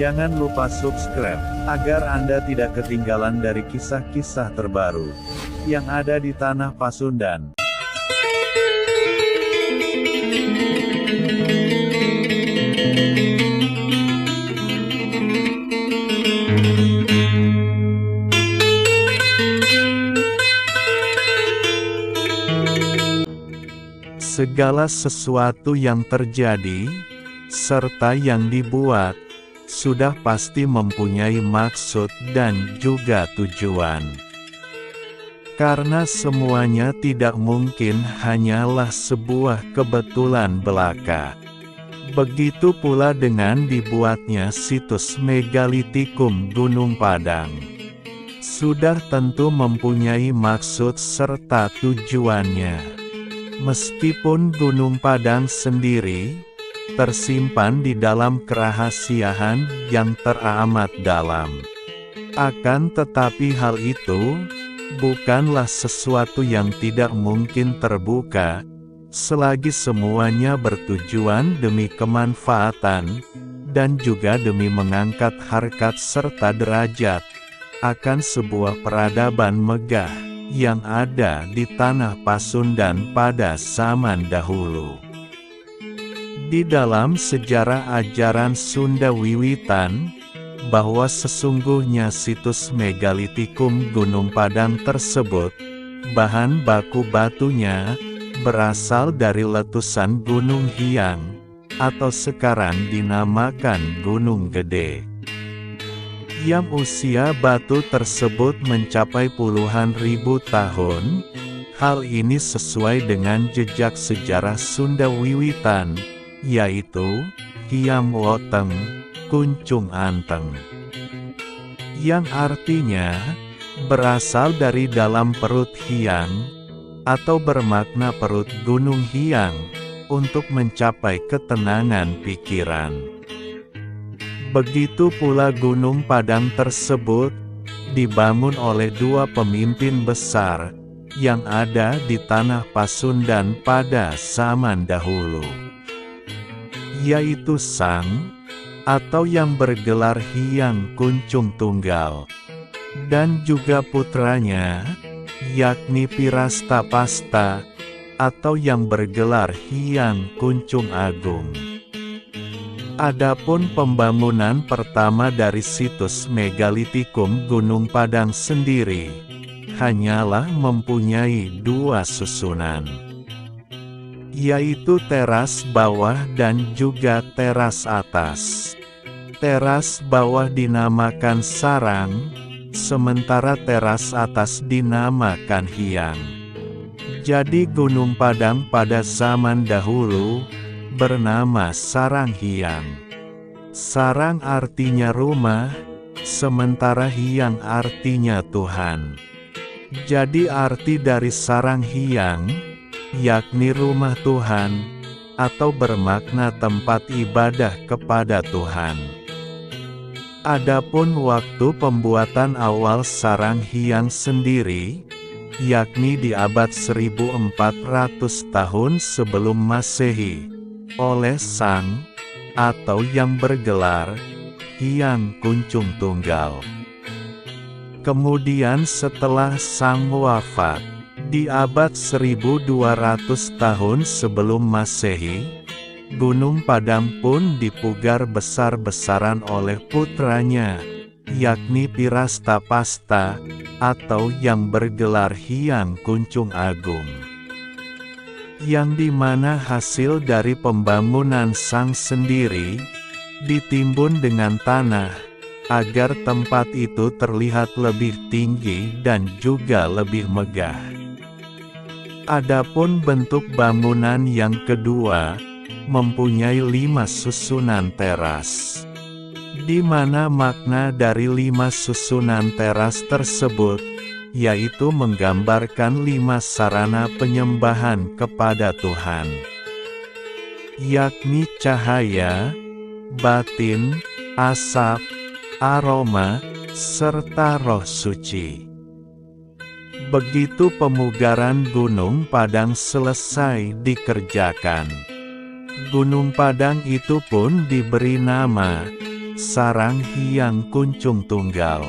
Jangan lupa subscribe, agar Anda tidak ketinggalan dari kisah-kisah terbaru yang ada di Tanah Pasundan. Segala sesuatu yang terjadi, serta yang dibuat, sudah pasti mempunyai maksud dan juga tujuan. Karena semuanya tidak mungkin hanyalah sebuah kebetulan belaka. Begitu pula dengan dibuatnya situs Megalitikum Gunung Padang. Sudah tentu mempunyai maksud serta tujuannya. Meskipun Gunung Padang sendiri tersimpan di dalam kerahasiaan yang teramat dalam. Akan tetapi hal itu bukanlah sesuatu yang tidak mungkin terbuka, selagi semuanya bertujuan demi kemanfaatan, dan juga demi mengangkat harkat serta derajat akan sebuah peradaban megah yang ada di Tanah Pasundan pada zaman dahulu. Di dalam sejarah ajaran Sunda wiwitan, bahwa sesungguhnya situs Megalitikum Gunung Padang tersebut, bahan baku batunya berasal dari letusan Gunung Hyang, atau sekarang dinamakan Gunung Gede. Yang usia batu tersebut mencapai puluhan ribu tahun. Hal ini sesuai dengan jejak sejarah Sunda wiwitan, yaitu Hyam Woteng, Kuncung Anteng, yang artinya berasal dari dalam perut Hyang, atau bermakna perut Gunung Hyang, untuk mencapai ketenangan pikiran. Begitu pula Gunung Padang tersebut dibangun oleh dua pemimpin besar yang ada di Tanah Pasundan pada zaman dahulu, yaitu Sang, atau yang bergelar Hyang Kuncung Tunggal, dan juga putranya, yakni Pirastapasta, atau yang bergelar Hyang Kuncung Agung. Adapun pembangunan pertama dari situs Megalitikum Gunung Padang sendiri, hanyalah mempunyai dua susunan, yaitu teras bawah dan juga teras atas. Teras bawah dinamakan Sarang, sementara teras atas dinamakan Hyang. Jadi Gunung Padang pada zaman dahulu bernama Sarang Hyang. Sarang artinya rumah, sementara Hyang artinya Tuhan. Jadi arti dari Sarang Hyang, yakni rumah Tuhan, atau bermakna tempat ibadah kepada Tuhan. Adapun waktu pembuatan awal Sarang Hyang sendiri, yakni di abad 1400 tahun sebelum Masehi, oleh Sang, atau yang bergelar Hyang Kuncung Tunggal. Kemudian setelah Sang wafat, di abad 1200 tahun sebelum Masehi, Gunung Padang pun dipugar besar-besaran oleh putranya, yakni Pirastapasta, atau yang bergelar Hyang Kuncung Agung. Yang dimana hasil dari pembangunan Sang sendiri, ditimbun dengan tanah, agar tempat itu terlihat lebih tinggi dan juga lebih megah. Adapun bentuk bangunan yang kedua, mempunyai 5 susunan teras. Di mana makna dari 5 susunan teras tersebut, yaitu menggambarkan 5 sarana penyembahan kepada Tuhan, yakni cahaya, batin, asap, aroma, serta roh suci. Begitu pemugaran Gunung Padang selesai dikerjakan, Gunung Padang itu pun diberi nama, sarang hyang kuncung tunggal.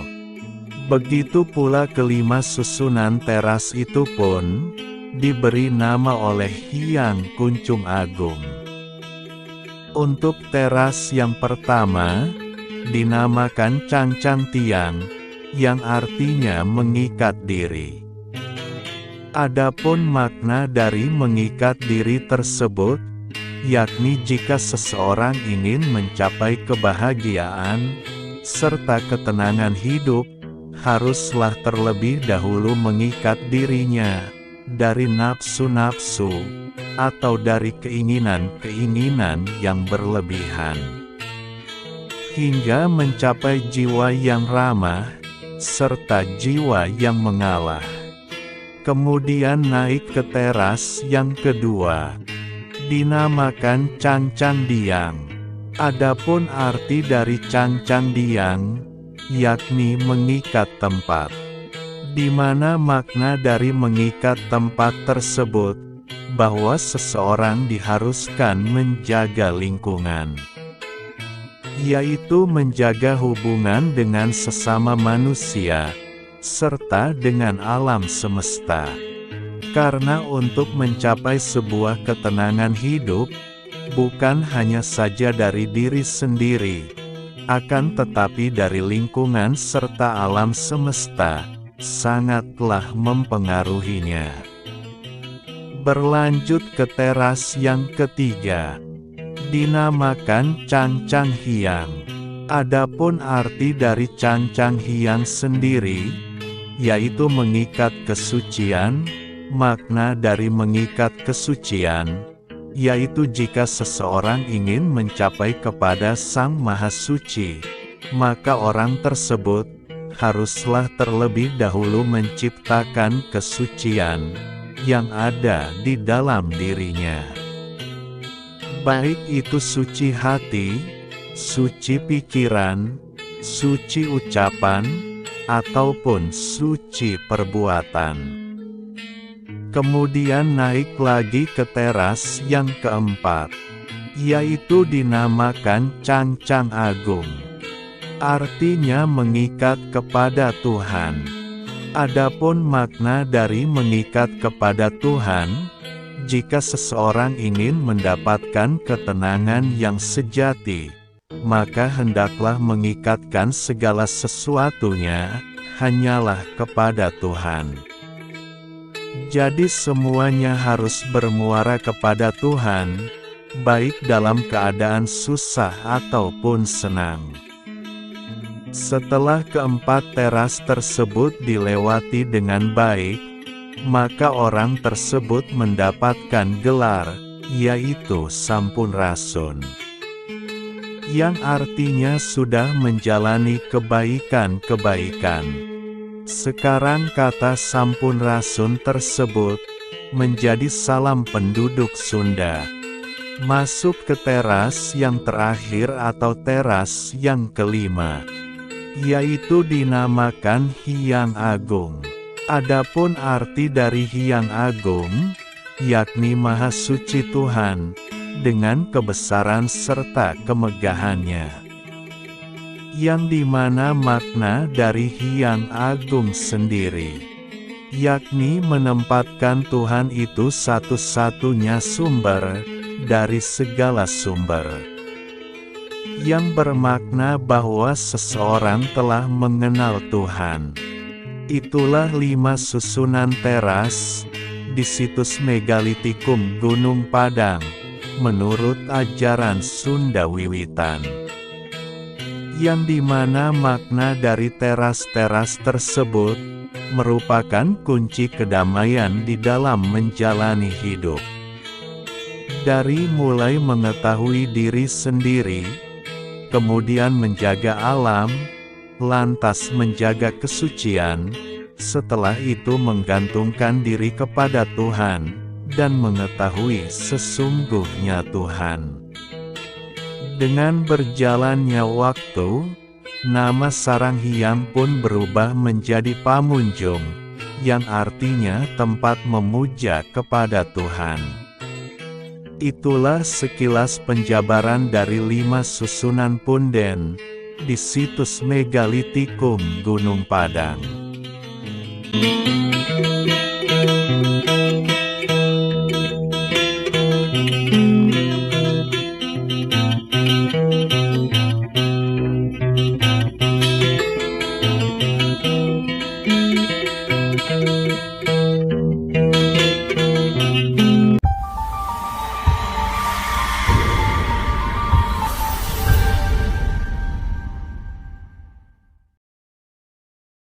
Begitu pula kelima susunan teras itu pun diberi nama oleh Hyang Kuncung Agung. Untuk teras yang pertama, dinamakan Cangcang Tiang, yang artinya mengikat diri. Adapun makna dari mengikat diri tersebut, yakni jika seseorang ingin mencapai kebahagiaan, serta ketenangan hidup, haruslah terlebih dahulu mengikat dirinya dari nafsu-nafsu, atau dari keinginan-keinginan yang berlebihan, hingga mencapai jiwa yang ramah, serta jiwa yang mengalah. Kemudian naik ke teras yang kedua, dinamakan Cangcang Diang. Adapun arti dari Cangcang Diang, yakni mengikat tempat, di mana makna dari mengikat tempat tersebut, bahwa seseorang diharuskan menjaga lingkungan, yaitu menjaga hubungan dengan sesama manusia, serta dengan alam semesta. Karena untuk mencapai sebuah ketenangan hidup, bukan hanya saja dari diri sendiri, akan tetapi dari lingkungan serta alam semesta, sangatlah mempengaruhinya. Berlanjut ke teras yang ketiga, dinamakan Cangcang Hyang. Adapun arti dari Cangcang Hyang sendiri, yaitu mengikat kesucian. Makna dari mengikat kesucian, yaitu jika seseorang ingin mencapai kepada Sang Maha Suci, maka orang tersebut haruslah terlebih dahulu menciptakan kesucian yang ada di dalam dirinya. Baik itu suci hati, suci pikiran, suci ucapan, ataupun suci perbuatan. Kemudian naik lagi ke teras yang keempat, yaitu dinamakan Cangcang Agung. Artinya mengikat kepada Tuhan. Adapun makna dari mengikat kepada Tuhan, jika seseorang ingin mendapatkan ketenangan yang sejati, maka hendaklah mengikatkan segala sesuatunya hanyalah kepada Tuhan. Jadi semuanya harus bermuara kepada Tuhan, baik dalam keadaan susah ataupun senang. Setelah keempat teras tersebut dilewati dengan baik, maka orang tersebut mendapatkan gelar, yaitu Sampunrasun, yang artinya sudah menjalani kebaikan-kebaikan. Sekarang kata Sampunrasun tersebut menjadi salam penduduk Sunda. Masuk ke teras yang terakhir atau teras yang kelima, yaitu dinamakan Hyang Agung. Adapun arti dari Hyang Agung, yakni Maha Suci Tuhan, dengan kebesaran serta kemegahannya. Yang dimana makna dari Hyang Agung sendiri, yakni menempatkan Tuhan itu satu-satunya sumber dari segala sumber, yang bermakna bahwa seseorang telah mengenal Tuhan. Itulah 5 susunan teras di situs Megalitikum Gunung Padang, menurut ajaran Sunda Wiwitan. Yang dimana makna dari teras-teras tersebut merupakan kunci kedamaian di dalam menjalani hidup. Dari mulai mengetahui diri sendiri, kemudian menjaga alam, lantas menjaga kesucian, setelah itu menggantungkan diri kepada Tuhan, dan mengetahui sesungguhnya Tuhan. Dengan berjalannya waktu, nama sarang Hyang pun berubah menjadi Pamunjung, yang artinya tempat memuja kepada Tuhan. Itulah sekilas penjabaran dari 5 susunan punden di situs Megalitikum Gunung Padang.